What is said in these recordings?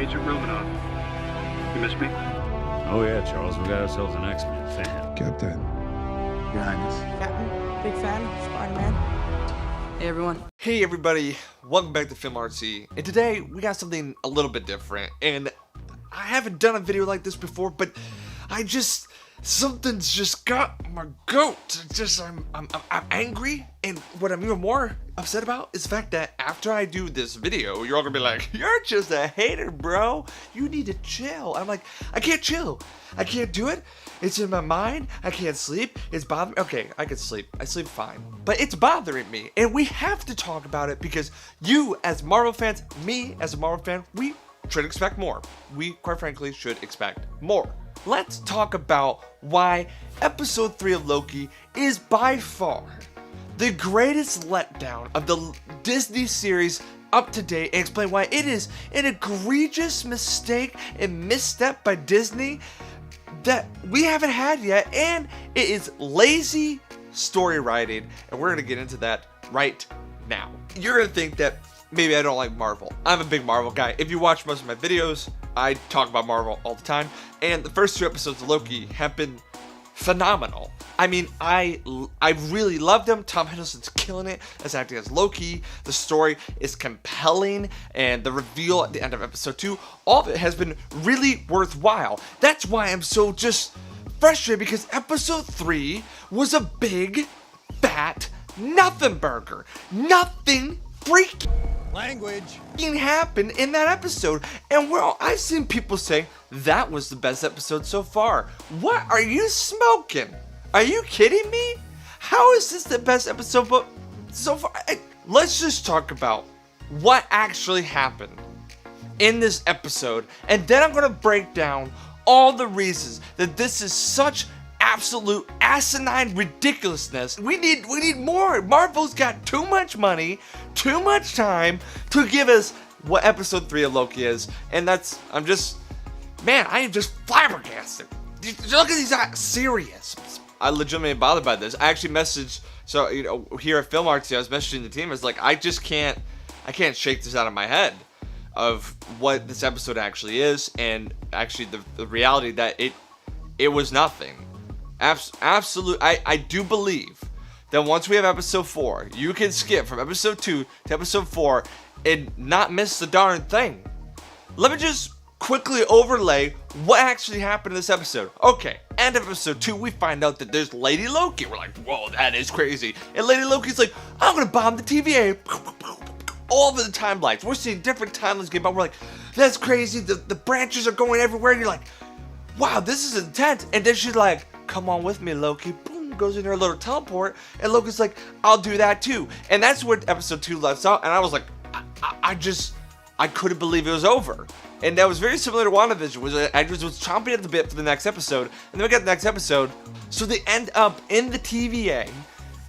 Agent Romanoff. You miss me? Oh yeah, Charles, we got ourselves an X-Men fan. Captain. Your Highness. Captain, big fan, Spiderman. Hey everyone. Hey everybody, welcome back to Film Artsy, and today we got something a little bit different, and I haven't done a video like this before, but something's just got my goat. I'm angry, and what I'm even more upset about is the fact that after I do this video, you're all gonna be like, you're just a hater, bro. You need to chill. I'm like, I can't chill. I can't do it. It's in my mind. I can't sleep. It's bothering me. Okay, I can sleep. I sleep fine. But it's bothering me, and we have to talk about it because you, as Marvel fans, me, as a Marvel fan, we should expect more. We, quite frankly, should expect more. Let's talk about why episode 3 of Loki is by far the greatest letdown of the Disney series up to date, and explain why it is an egregious mistake and misstep by Disney that we haven't had yet, and it is lazy story writing, and we're gonna get into that right now. You're gonna think that maybe I don't like Marvel. I'm a big Marvel guy. If you watch most of my videos, I talk about Marvel all the time, and the first 2 episodes of Loki have been phenomenal. I mean, I really loved them. Tom Hiddleston's killing it as acting as Loki. The story is compelling, and the reveal at the end of episode 2, all of it has been really worthwhile. That's why I'm so just frustrated, because episode 3 was a big, fat nothing burger. Nothing freaking happened in that episode, and I've seen people say that was the best episode so far. What are you smoking? Are you kidding me? How is this the best episode so far? Let's just talk about what actually happened in this episode, and then I'm gonna break down all the reasons that this is such absolute asinine ridiculousness. We need more. Marvel's got too much money, too much time to give us what episode 3 of Loki is, and I am just flabbergasted. Look at these serious. I legitimately bothered by this. I actually messaged, here at Film Artsy, I was messaging the team. I was like, I can't shake this out of my head of what this episode actually is, and actually the reality that it was nothing. Absolute. I do believe that once we have episode 4, you can skip from episode 2 to episode 4 and not miss the darn thing. Let me just quickly overlay what actually happened in this episode. Okay, end of episode 2, we find out that there's Lady Loki. We're like, whoa, that is crazy. And Lady Loki's like, I'm gonna bomb the TVA. All over the timelines. We're seeing different timelines get bombed. We're like, that's crazy. The branches are going everywhere. And you're like, wow, this is intense. And then she's like, come on with me, Loki. Boom, goes in her little teleport, and Loki's like, I'll do that too. And that's where episode 2 left out, and I was like, I couldn't believe it was over. And that was very similar to WandaVision. I just was chomping at the bit for the next episode, and then we got the next episode. So they end up in the TVA,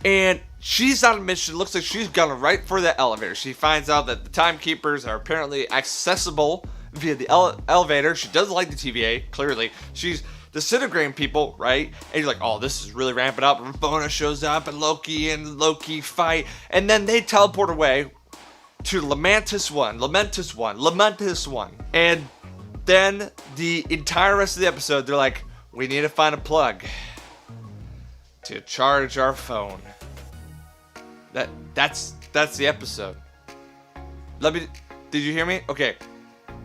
and she's on a mission. Looks like she's going right for the elevator. She finds out that the timekeepers are apparently accessible via the elevator. She doesn't like the TVA, clearly. She's disintegrating people, right? And you're like, oh, this is really ramping up. Ramona shows up, and Loki fight, and then they teleport away to Lamentus One. And then the entire rest of the episode, they're like, we need to find a plug to charge our phone. That's the episode. Did you hear me? Okay.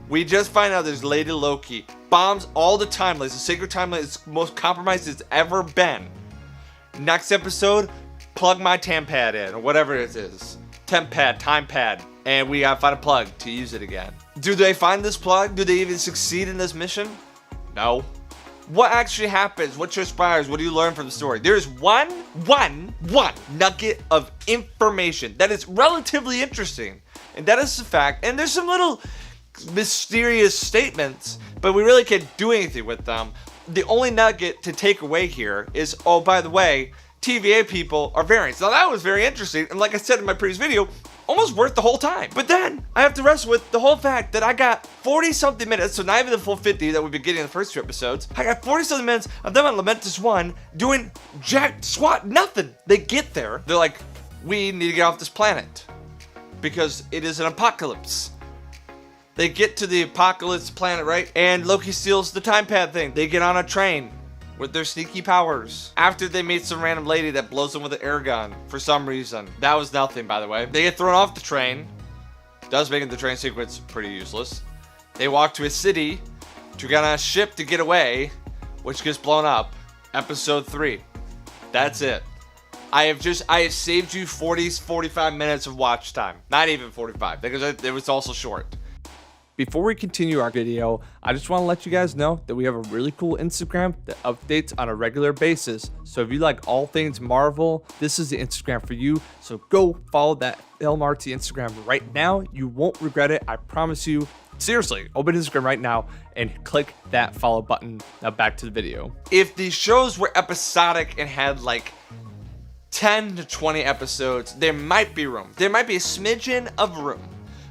We just find out there's Lady Loki bombs all the timelines. The sacred timeline is the most compromised it's ever been. Next episode, plug my TemPad in, or whatever it is. Time pad. And we gotta find a plug to use it again. Do they find this plug? Do they even succeed in this mission? No. What actually happens? What transpires? What do you learn from the story? There's one nugget of information that is relatively interesting. And that is the fact, and there's some little mysterious statements, but we really can't do anything with them. The only nugget to take away here is, oh, by the way, TVA people are variants. Now that was very interesting, and like I said in my previous video, almost worth the whole time. But then I have to wrestle with the whole fact that I got 40 something minutes, so not even the full 50 that we've been getting in the first 2 episodes. I got 40 something minutes of them on Lamentus One doing jack squat nothing. They get there, they're like, we need to get off this planet because it is an apocalypse. They get to the apocalypse planet, right? And Loki steals the time pad thing. They get on a train with their sneaky powers. After they meet some random lady that blows them with an air gun for some reason. That was nothing, by the way. They get thrown off the train. Does make the train sequence pretty useless. They walk to a city to get on a ship to get away, which gets blown up. Episode 3. That's it. I have saved you 45 minutes of watch time. Not even 45, because it was also short. Before we continue our video, I just want to let you guys know that we have a really cool Instagram that updates on a regular basis. So if you like all things Marvel, this is the Instagram for you. So go follow that 𝘨𝘪𝘭𝘮 Instagram right now. You won't regret it, I promise you. Seriously, open Instagram right now and click that follow button. Now back to the video. If these shows were episodic and had like 10 to 20 episodes, there might be room. There might be a smidgen of room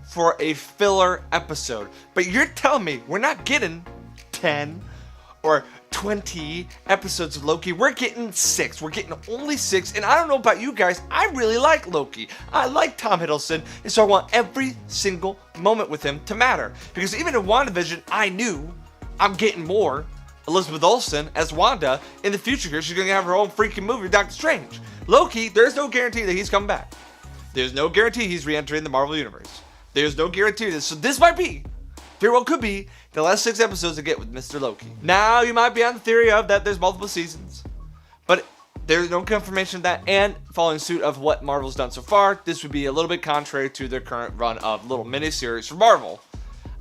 for a filler episode. But you're telling me we're not getting 10 or 20 episodes of Loki. We're getting 6. We're getting only 6. And I don't know about you guys, I really like Loki. I like Tom Hiddleston. And so I want every single moment with him to matter. Because even in WandaVision, I knew I'm getting more Elizabeth Olsen as Wanda in the future here. She's going to have her own freaking movie, Doctor Strange. Loki, there's no guarantee that he's coming back. There's no guarantee he's re-entering the Marvel Universe. There's no guarantee of this. So this might be, very well could be, the last 6 episodes to get with Mr. Loki. Now, you might be on the theory of that there's multiple seasons. But there's no confirmation of that. And following suit of what Marvel's done so far, this would be a little bit contrary to their current run of little miniseries for Marvel.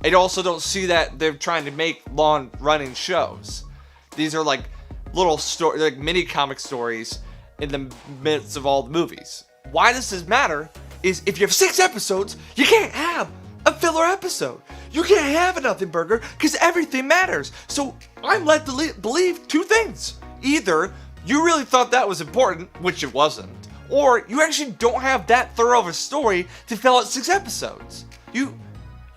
I also don't see that they're trying to make long-running shows. These are like little stories, like mini comic stories in the midst of all the movies. Why does this matter is if you have 6 episodes, you can't have a filler episode. You can't have a nothing burger because everything matters. So I'm led to believe 2 things. Either you really thought that was important, which it wasn't, or you actually don't have that thorough of a story to fill out 6 episodes.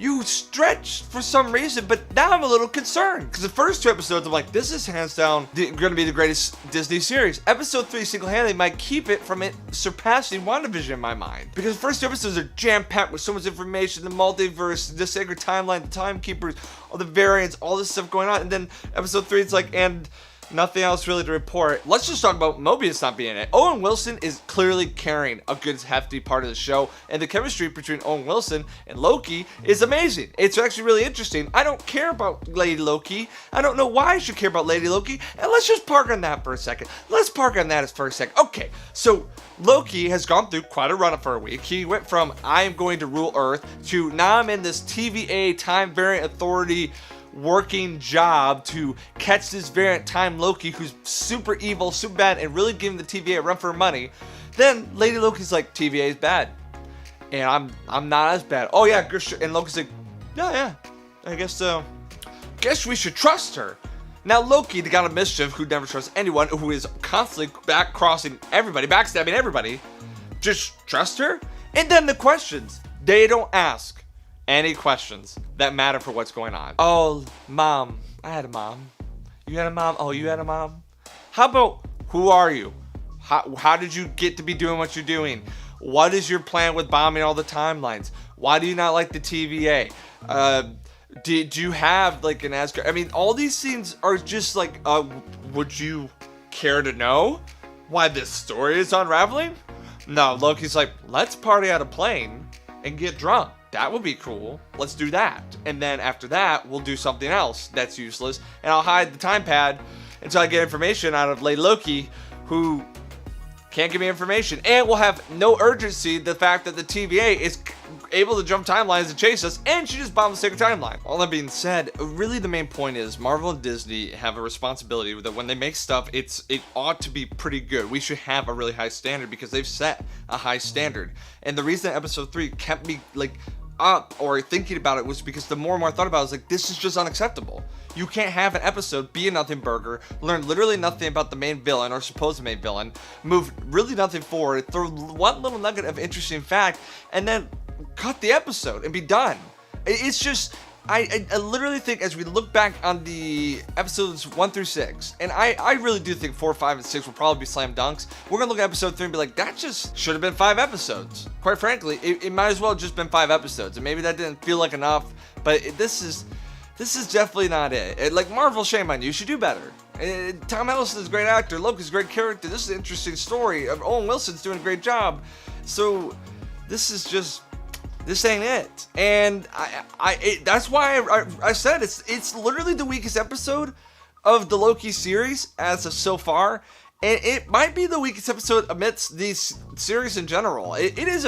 You stretched for some reason, but now I'm a little concerned. Because the first 2 episodes, I'm like, this is hands down going to be the greatest Disney series. Episode 3 single-handedly might keep it from it surpassing WandaVision in my mind. Because the first 2 episodes are jam-packed with so much information, the multiverse, the sacred timeline, the timekeepers, all the variants, all this stuff going on. And then episode 3, it's like, and nothing else really to report. Let's just talk about Mobius not being in it. Owen Wilson is clearly carrying a good hefty part of the show, and the chemistry between Owen Wilson and Loki is amazing. It's actually really interesting. I don't care about Lady Loki. I don't know why I should care about Lady Loki. And let's just park on that for a second. Let's park on that for a second. Okay, so Loki has gone through quite a run-up for a week. He went from I am going to rule Earth to now I'm in this TVA Time Variant Authority working job to catch this variant time Loki who's super evil, super bad, and really giving the TVA a run for her money. Then Lady Loki's like, TVA is bad, and I'm not as bad. Oh yeah, and Loki's like, yeah, I guess so. Guess we should trust her. Now Loki, the god of mischief, who never trusts anyone, who is constantly backstabbing everybody, just trust her. And then the questions, they don't ask any questions that matter for what's going on. Oh, mom. I had a mom. You had a mom? Oh, you had a mom? How about, who are you? How did you get to be doing what you're doing? What is your plan with bombing all the timelines? Why do you not like the TVA? Did you have like an Asgard? I mean, all these scenes are just like, would you care to know why this story is unraveling? No, Loki's like, let's party at a plane and get drunk. That would be cool. Let's do that. And then after that, we'll do something else that's useless. And I'll hide the time pad until I get information out of Lady Loki, who can't give me information. And we'll have no urgency, the fact that the TVA is able to jump timelines and chase us, and she just bombed the sacred timeline. All that being said, really the main point is Marvel and Disney have a responsibility that when they make stuff, it ought to be pretty good. We should have a really high standard because they've set a high standard. And the reason that episode 3 kept me like up or thinking about it was because the more and more I thought about it, I was like, this is just unacceptable. You can't have an episode be a nothing burger, learn literally nothing about the main villain or supposed main villain, move really nothing forward, throw one little nugget of interesting fact, and then cut the episode and be done. It's just, I literally think as we look back on the episodes 1 through 6, and I really do think 4, 5, and 6 will probably be slam dunks. We're gonna look at episode 3 and be like, that just should have been 5 episodes. Quite frankly, it might as well have just been 5 episodes, and maybe that didn't feel like enough, but this is definitely not it. Like, Marvel, shame on you, should do better. Tom Hiddleston is a great actor, Loki's a great character, this is an interesting story, Owen Wilson's doing a great job, so this ain't it. And that's why I said it's literally the weakest episode of the Loki series as of so far, and it might be the weakest episode amidst these series in general. It is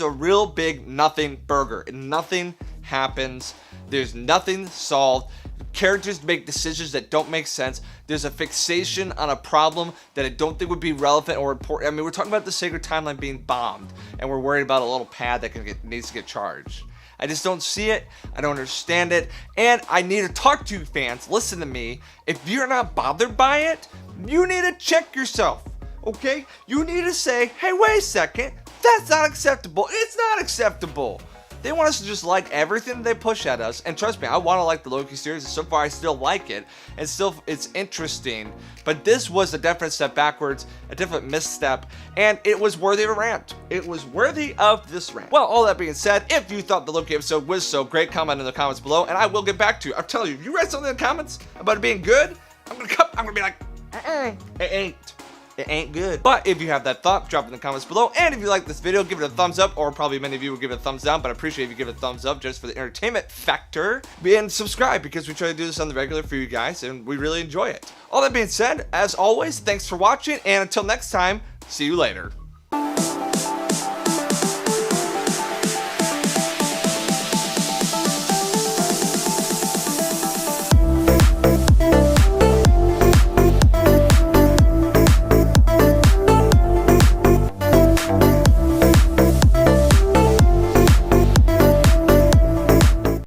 a real big nothing burger. Nothing happens. There's nothing solved. Characters make decisions that don't make sense. There's a fixation on a problem that I don't think would be relevant or important. I mean, we're talking about the sacred timeline being bombed, and we're worried about a little pad that needs to get charged. I just don't see it. I don't understand it. And I need to talk to you fans. Listen to me. If you're not bothered by it, you need to check yourself. Okay? You need to say, hey, wait a second. That's not acceptable. It's not acceptable. They want us to just like everything they push at us, and trust me, I want to like the Loki series, and so far I still like it, and still it's interesting, but this was a definite step backwards, a different misstep, and it was worthy of a rant. It was worthy of this rant. Well, all that being said, if you thought the Loki episode was so great, comment in the comments below, and I will get back to you. I'm telling you, if you write something in the comments about it being good, I'm gonna be like, it ain't good. But if you have that thought, drop it in the comments below. And if you like this video, give it a thumbs up, or probably many of you will give it a thumbs down, but I appreciate if you give it a thumbs up just for the entertainment factor. And subscribe, because we try to do this on the regular for you guys, and we really enjoy it. All that being said, as always, thanks for watching, and until next time, see you later.